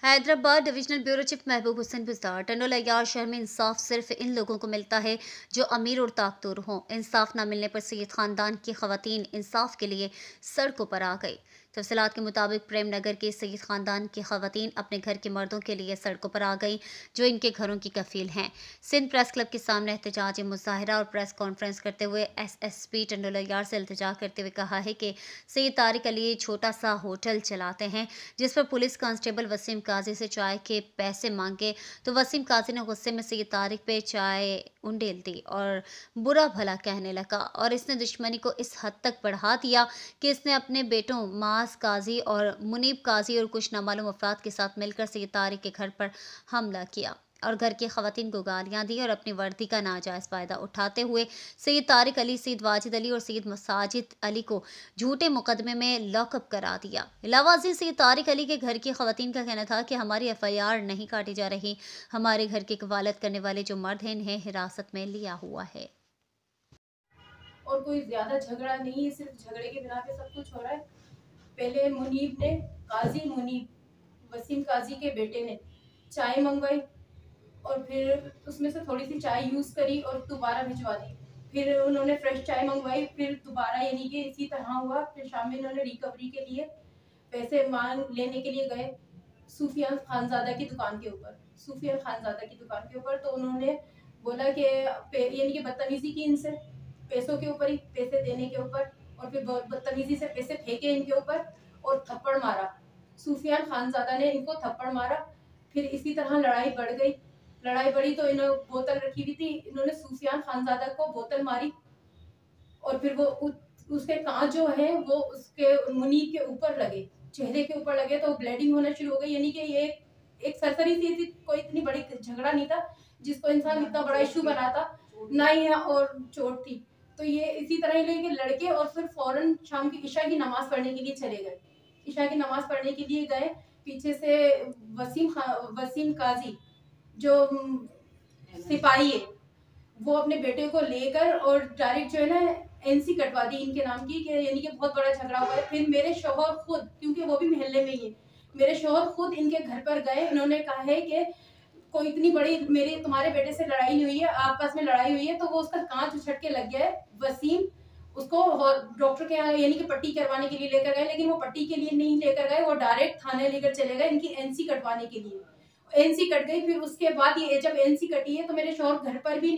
Hyderabad divisional bureau chief महबूब हुसैन बुज़दार टंडोल अय्यार शहर में इंसाफ सिर्फ इन लोगों को मिलता है जो अमीर और ताकतवर हों। इंसाफ न मिलने पर सैयद खानदान की खवातीन इंसाफ के लिए सड़कों पर आ गई। तफसीलात के मुताबिक प्रेम नगर के सैयद खानदान की खवातीन अपने घर के मर्दों के लिए सड़कों पर आ गई जो इनके घरों की कफील हैं। सिंध प्रेस क्लब के सामने एहतजाजी मुजाहरा और प्रेस कॉन्फ्रेंस करते हुए एसएसपी टंडोल अय्यार से इल्तिजा करते हुए कहा है कि सैयद तारिक अली छोटा सा होटल चलाते हैं, जिस पर पुलिस कांस्टेबल वसीम काजी से चाय के पैसे मांगे तो वसीम काजी ने गुस्से में सैयद तारिक पे चाय उंडेल दी और बुरा भला कहने लगा और इसने दुश्मनी को इस हद तक बढ़ा दिया कि इसने अपने बेटों मास काजी और मुनीब काजी और कुछ नामालूम अफराद के साथ मिलकर सैयद तारिक के घर पर हमला किया और घर की खवातीन को गालियां दी और अपनी वर्दी का नाजायज़ फ़ायदा उठाते हुए सैयद तारिक अली, सैयद वाजिद अली और सैयद मसाजिद अली को झूठे मुकदमे में लॉकअप करा दिया। इलावाजी सैयद तारिक अली के घर की खवातीन का कहना था कि हमारी एफआईआर नहीं काटी जा रही, हमारे घर की कवालत करने वाले जो मर्द हैं इन्हें हिरासत में लिया हुआ है। और कोई ज्यादा झगड़ा नहीं है, सिर्फ झगड़े के बिना पे सब कुछ हो रहा है। पहले मुनीब ने, काजी मुनीब वसीम काजी के बेटे ने चाय मंगवाई और फिर उसमें से थोड़ी सी चाय यूज करी और दोबारा भिजवा दी। फिर उन्होंने फ्रेश चाय मंगवाई, फिर दोबारा यानी कि इसी तरह हुआ। फिर शाम में इन्होंने रिकवरी के लिए पैसे मांग लेने के लिए गए सूफियान खानजादा की दुकान के ऊपर, सूफियान खानजादा की दुकान के ऊपर। तो उन्होंने बोला कि यानी कि बदतमीजी की इनसे, पैसों के ऊपर ही, पैसे देने के ऊपर, और फिर बदतमीजी से पैसे फेंके इनके ऊपर और थप्पड़ मारा। सूफियान खानजादा ने इनको थप्पड़ मारा। फिर इसी तरह लड़ाई बढ़ गई। लड़ाई बढ़ी तो इन्होंने बोतल रखी हुई थी, इन्होंने सूफियान खानजादा को बोतल मारी और फिर वो उसके कांच जो है वो उसके मुनीब के ऊपर लगे, चेहरे के ऊपर लगे, तो ब्लीडिंग होना शुरू हो गई। यानी कि ये एक सरसरी सी कोई इतनी बड़ी झगड़ा नहीं था जिसको इंसान इतना बड़ा इशू बनाता, ना ही और चोट थी। तो ये इसी तरह लेके लड़के और फिर फौरन शाम की ईशा की नमाज पढ़ने के लिए चले गए। ईशा की नमाज पढ़ने के लिए गए, पीछे से वसीम काजी जो सिपाही है वो अपने बेटे को लेकर और डायरेक्ट जो है ना एनसी कटवा दी इनके नाम की, कि यानी कि बहुत बड़ा झगड़ा हुआ है। फिर मेरे शौहर खुद, क्योंकि वो भी मोहल्ले में ही है, मेरे शौहर खुद इनके घर पर गए। इन्होंने कहा है कि कोई इतनी बड़ी मेरे तुम्हारे बेटे से लड़ाई नहीं हुई है, आपस में लड़ाई हुई है। तो वो उसका कांच उछट के लग गया है। वसीम उसको डॉक्टर के यहाँ यानी कि पट्टी करवाने के लिए लेकर गए, लेकिन वो पट्टी के लिए नहीं लेकर गए, वो डायरेक्ट थाने लेकर चले गए इनकी एनसी कटवाने के लिए। एनसी कट गई। फिर उसके बाद ये जब एनसी कटी है तो मेरे शौहर घर पर भी